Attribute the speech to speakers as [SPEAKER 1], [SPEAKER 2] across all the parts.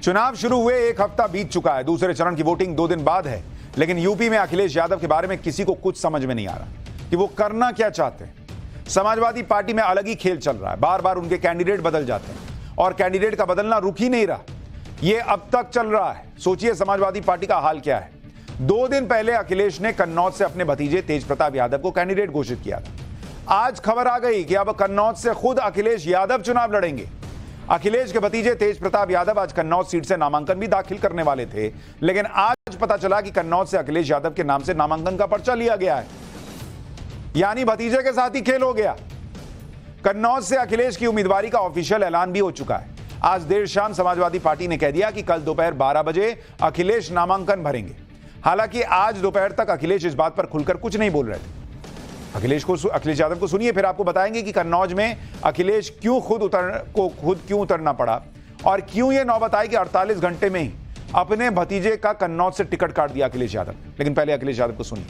[SPEAKER 1] चुनाव शुरू हुए एक हफ्ता बीत चुका है। दूसरे चरण की वोटिंग 2 दिन बाद है, लेकिन यूपी में अखिलेश यादव के बारे में किसी को कुछ समझ में नहीं आ रहा कि वो करना क्या चाहते हैं। समाजवादी पार्टी में अलग ही खेल चल रहा है। बार बार उनके कैंडिडेट बदल जाते हैं और कैंडिडेट का बदलना रुक ही नहीं रहा। ये अब तक चल रहा है। सोचिए समाजवादी पार्टी का हाल क्या है। 2 दिन पहले अखिलेश ने कन्नौज से अपने भतीजे तेज प्रताप यादव को कैंडिडेट घोषित किया था। आज खबर आ गई कि अब कन्नौज से खुद अखिलेश यादव चुनाव लड़ेंगे। अखिलेश के भतीजे तेज प्रताप यादव आज कन्नौज सीट से नामांकन भी दाखिल करने वाले थे, लेकिन आज पता चला कि कन्नौज से अखिलेश यादव के नाम से नामांकन का पर्चा लिया गया है। यानी भतीजे के साथ ही खेल हो गया। कन्नौज से अखिलेश की उम्मीदवारी का ऑफिशियल ऐलान भी हो चुका है। आज देर शाम समाजवादी पार्टी ने कह दिया कि कल दोपहर 12 बजे अखिलेश नामांकन भरेंगे। हालांकि आज दोपहर तक अखिलेश इस बात पर खुलकर कुछ नहीं बोल रहे थे। अखिलेश यादव को सुनिए, फिर आपको बताएंगे कि कन्नौज में अखिलेश खुद क्यों उतरना पड़ा और क्यों यह नौबत आई कि 48 घंटे में ही अपने भतीजे का कन्नौज से टिकट काट दिया अखिलेश यादव। लेकिन पहले अखिलेश यादव को सुनिए।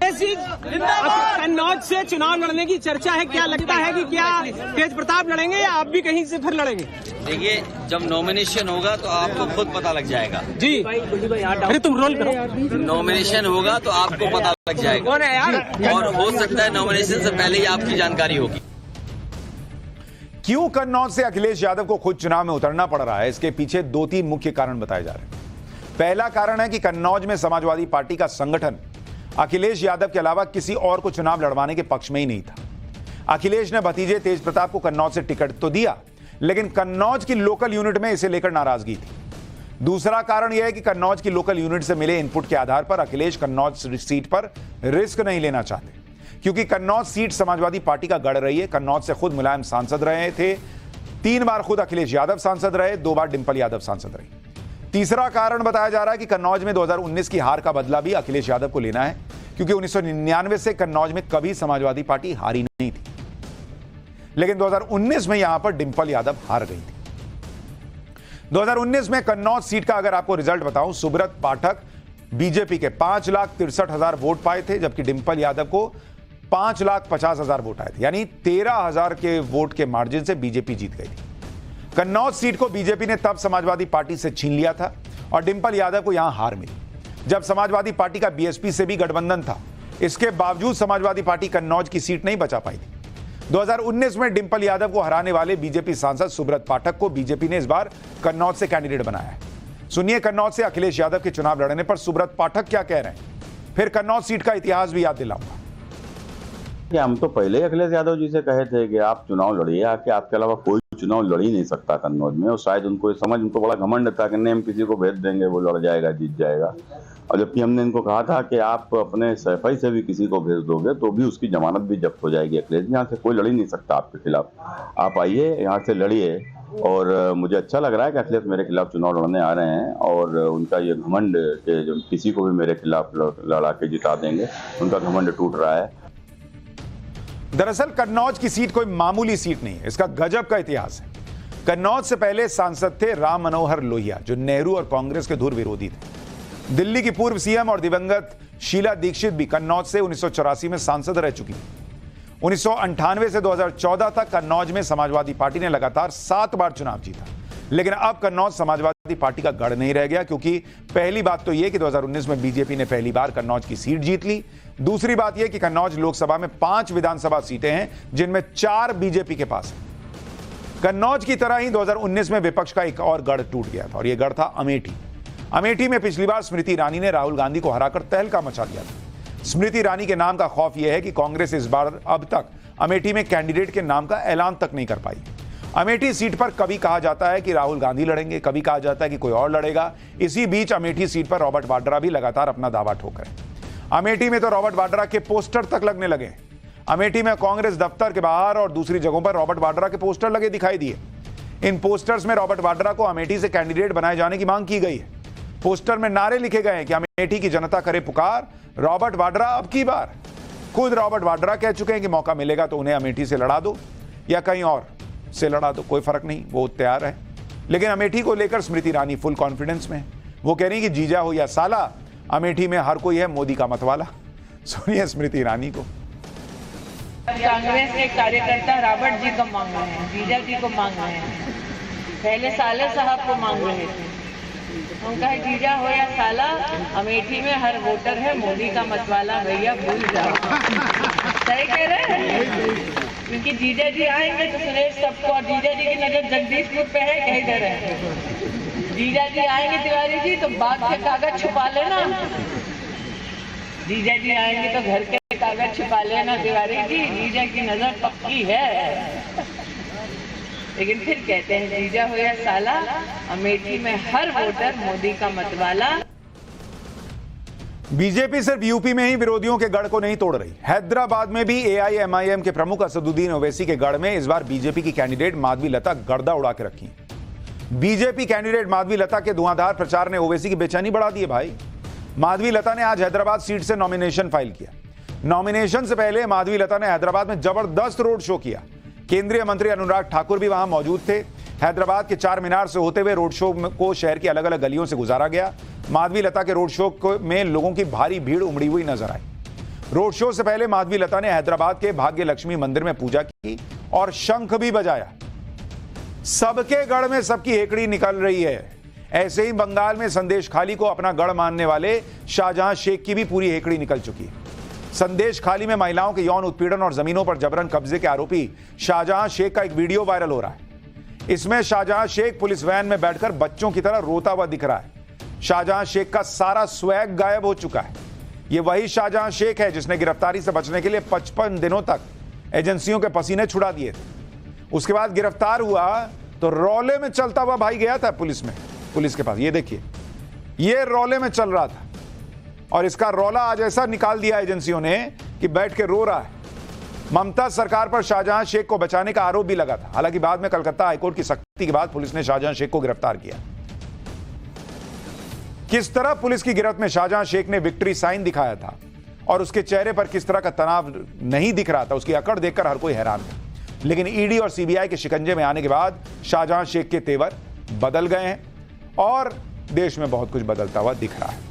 [SPEAKER 2] कन्नौज से चुनाव लड़ने की चर्चा है, क्या लगता है कि क्या तेज प्रताप लड़ेंगे या आप भी कहीं से फिर लड़ेंगे?
[SPEAKER 3] देखिए, जब नॉमिनेशन होगा तो आपको खुद पता लग जाएगा।
[SPEAKER 2] जी अरे तुम रोल करो।
[SPEAKER 3] नॉमिनेशन होगा तो आपको पता लग जाएगा।
[SPEAKER 2] कौन है यार?
[SPEAKER 3] और हो सकता है नॉमिनेशन से पहले ही आपकी जानकारी होगी।
[SPEAKER 1] क्यों कन्नौज से अखिलेश यादव को खुद चुनाव में उतरना पड़ रहा है, इसके पीछे 2-3 मुख्य कारण बताए जा रहे हैं। पहला कारण है कि कन्नौज में समाजवादी पार्टी का संगठन अखिलेश यादव के अलावा किसी और को चुनाव लड़वाने के पक्ष में ही नहीं था। अखिलेश ने भतीजे तेज प्रताप को कन्नौज से टिकट तो दिया, लेकिन कन्नौज की लोकल यूनिट में इसे लेकर नाराजगी थी। दूसरा कारण यह है कि कन्नौज की लोकल यूनिट से मिले इनपुट के आधार पर अखिलेश कन्नौज सीट पर रिस्क नहीं लेना चाहते, क्योंकि कन्नौज सीट समाजवादी पार्टी का गढ़ रही है। कन्नौज से खुद मुलायम सांसद रहे थे। 3 बार खुद अखिलेश यादव सांसद रहे, 2 बार डिंपल यादव सांसद रही। तीसरा कारण बताया जा रहा है कि कन्नौज में 2019 की हार का बदला भी अखिलेश यादव को लेना है, क्योंकि 1999 से कन्नौज में कभी समाजवादी पार्टी हारी नहीं थी, लेकिन 2019 में यहां पर डिंपल यादव हार गई थी। 2019 में कन्नौज सीट का अगर आपको रिजल्ट बताऊं, सुब्रत पाठक बीजेपी के 5,63,000 वोट पाए थे, जबकि डिंपल यादव को 5,50,000 वोट आए थे। यानी 13,000 के वोट के मार्जिन से बीजेपी जीत गई थी। कन्नौज सीट को बीजेपी ने तब समाजवादी पार्टी से छीन लिया था और डिंपल यादव को यहां हार मिली, जब समाजवादी पार्टी का बीएसपी से भी गठबंधन था। इसके बावजूद समाजवादी पार्टी कन्नौज की सीट नहीं बचा पाई थी। 2019 में डिंपल यादव को हराने वाले बीजेपी सांसद सुब्रत पाठक को बीजेपी ने इस बार कन्नौज से कैंडिडेट बनाया है। सुनिए कन्नौज से अखिलेश यादव के चुनाव लड़ने पर सुब्रत पाठक क्या कह रहे हैं, फिर कन्नौज सीट का इतिहास भी याद दिलाऊंगा।
[SPEAKER 4] हम तो पहले ही अखिलेश यादव जी से कहे थे कि आप चुनाव लड़िए, आके आपके अलावा कोई चुनाव लड़ ही नहीं समझ कन्नौज में। और शायद उनको बड़ा घमंड था कि नहीं हम किसी को भेज देंगे, वो लड़ जाएगा, जीत जाएगा। और जबकि हमने इनको कहा था कि आप अपने सफाई से भी किसी को भेज दोगे तो भी उसकी जमानत भी जब्त हो जाएगी। अखिलेश यहाँ से कोई लड़ ही नहीं सकता आपके खिलाफ। आप आइए यहाँ से लड़िए। और मुझे अच्छा लग रहा है कि अखिलेश मेरे खिलाफ चुनाव लड़ने आ रहे हैं और उनका ये घमंड के जो किसी को भी मेरे खिलाफ लड़ा के जिता देंगे, उनका घमंड टूट रहा है।
[SPEAKER 1] दरअसल कन्नौज की सीट कोई मामूली सीट नहीं है, इसका गजब का इतिहास है। कन्नौज से पहले सांसद थे राम मनोहर लोहिया, जो नेहरू और कांग्रेस के धुर विरोधी थे। दिल्ली की पूर्व सीएम और दिवंगत शीला दीक्षित भी कन्नौज से 1984 में सांसद रह चुकी थी। 1998 से 2014 तक कन्नौज में समाजवादी पार्टी ने लगातार 7 बार चुनाव जीता, लेकिन अब कन्नौज समाजवादी पार्टी का गढ़ नहीं रह गया, क्योंकि पहली बात तो यह कि 2019 में बीजेपी ने पहली बार कन्नौज की सीट जीत ली। दूसरी बात यह कि कन्नौज लोकसभा में 5 विधानसभा सीटें हैं, जिनमें 4 बीजेपी के पास है। कन्नौज की तरह ही 2019 में विपक्ष का एक और गढ़ टूट गया था, और यह गढ़ था अमेठी। अमेठी में पिछली बार स्मृति ईरानी ने राहुल गांधी को हराकर तहलका मचा दिया था। स्मृति ईरानी के नाम का खौफ यह है कि कांग्रेस इस बार अब तक अमेठी में कैंडिडेट के नाम का ऐलान तक नहीं कर पाई। अमेठी सीट पर कभी कहा जाता है कि राहुल गांधी लड़ेंगे, कभी कहा जाता है कि कोई और लड़ेगा। इसी बीच अमेठी सीट पर रॉबर्ट वाड्रा भी लगातार अपना दावा ठोक रहे हैं। अमेठी में तो रॉबर्ट वाड्रा के पोस्टर तक लगने लगे। अमेठी में कांग्रेस दफ्तर के बाहर और दूसरी जगहों पर रॉबर्ट वाड्रा के पोस्टर लगे दिखाई दिए। इन पोस्टर्स में रॉबर्ट वाड्रा को अमेठी से कैंडिडेट बनाए जाने की मांग की गई है। पोस्टर में नारे लिखे गए हैं कि अमेठी की जनता करे पुकार, रॉबर्ट वाड्रा अब की बार। खुद रॉबर्ट वाड्रा कह चुके हैं कि मौका मिलेगा तो उन्हें अमेठी से लड़ा दो या कहीं और से लड़ा दो, कोई फर्क नहीं, वो तैयार है। लेकिन अमेठी को लेकर स्मृति ईरानी फुल कॉन्फिडेंस में है। वो कह रही कि जीजा हो या साला, अमेठी में हर कोई है मोदी का मतवाला। सुनिए स्मृति ईरानी को।
[SPEAKER 5] कांग्रेस के कार्यकर्ता रॉबर्ट जी को मांग रहे हैं, जीजा जी को मांग रहे हैं। पहले साले साहब को मांग रहे थे, हम कहे जीजा हो या साला, अमेठी में हर वोटर है मोदी का मतवाला, भैया भूल जाओ। सही कह रहे हैं, क्योंकि जीजा जी आएंगे तो सुरेश सबको, और जीजा जी की नजर जगदीशपुर पे है, कहीं इधर है। जीजा जी आएंगे तिवारी जी तो बाग के कागज छुपा लेना, जीजा जी आएंगे तो घर के कागज छुपा लेना तिवारी जी, जीजा की नजर पक्की है। लेकिन फिर कहते हैं जीजा हो या साला, अमेठी में हर वोटर मोदी का मतवाला।
[SPEAKER 1] बीजेपी सिर्फ यूपी में ही विरोधियों के गढ़ को नहीं तोड़ रही, हैदराबाद में भी एआईएमआईएम के प्रमुख असदुद्दीन ओवैसी के गढ़ में इस बार बीजेपी की कैंडिडेट माधवी लता गर्दा उड़ा के रखी। बीजेपी कैंडिडेट माधवी लता के धुआंधार प्रचार ने ओवैसी की बेचैनी बढ़ा दी है भाई। माधवी लता ने आज हैदराबाद सीट से नॉमिनेशन फाइल किया। नॉमिनेशन से पहले माधवी लता ने हैदराबाद में जबरदस्त रोड शो किया। केंद्रीय मंत्री अनुराग ठाकुर भी वहां मौजूद थे। हैदराबाद के चार मीनार से होते हुए रोड शो को शहर की अलग अलग गलियों से गुजारा गया। माधवी लता के रोड शो में लोगों की भारी भीड़ उमड़ी हुई नजर आई। रोड शो से पहले माधवी लता ने हैदराबाद के भाग्य लक्ष्मी मंदिर में पूजा की और शंख भी बजाया। सबके गढ़ में सबकी हेकड़ी निकल रही है। ऐसे ही बंगाल में संदेश खाली को अपना गढ़ मानने वाले शाहजहां शेख की भी पूरी हेकड़ी निकल चुकी है। संदेश खाली में महिलाओं के यौन उत्पीड़न और जमीनों पर जबरन कब्जे के आरोपी शाहजहां शेख का एक वीडियो वायरल हो रहा है। इसमें शाहजहां शेख पुलिस वैन में बैठकर बच्चों की तरह रोता हुआ दिख रहा है। शाहजहां शेख का सारा स्वैग गायब हो चुका है। यह वही शाहजहां शेख है जिसने गिरफ्तारी से बचने के लिए 55 दिनों तक एजेंसियों के पसीने छुड़ा दिए थे। उसके बाद गिरफ्तार हुआ तो रौले में चलता हुआ भाई गया था पुलिस के पास। ये देखिए, ये रौले में चल रहा था और इसका रौला आज ऐसा निकाल दिया एजेंसियों ने कि बैठ के रो रहा है। ममता सरकार पर शाहजहां शेख को बचाने का आरोप भी लगा था। हालांकि बाद में कलकत्ता हाईकोर्ट की सख्ती के बाद पुलिस ने शाहजहां शेख को गिरफ्तार किया। किस तरह पुलिस की गिरफ्त में शाहजहां शेख ने विक्ट्री साइन दिखाया था और उसके चेहरे पर किस तरह का तनाव नहीं दिख रहा था, उसकी अकड़ देखकर हर कोई हैरान था। लेकिन ईडी और सीबीआई के शिकंजे में आने के बाद शाहजहां शेख के तेवर बदल गए हैं और देश में बहुत कुछ बदलता हुआ दिख रहा है।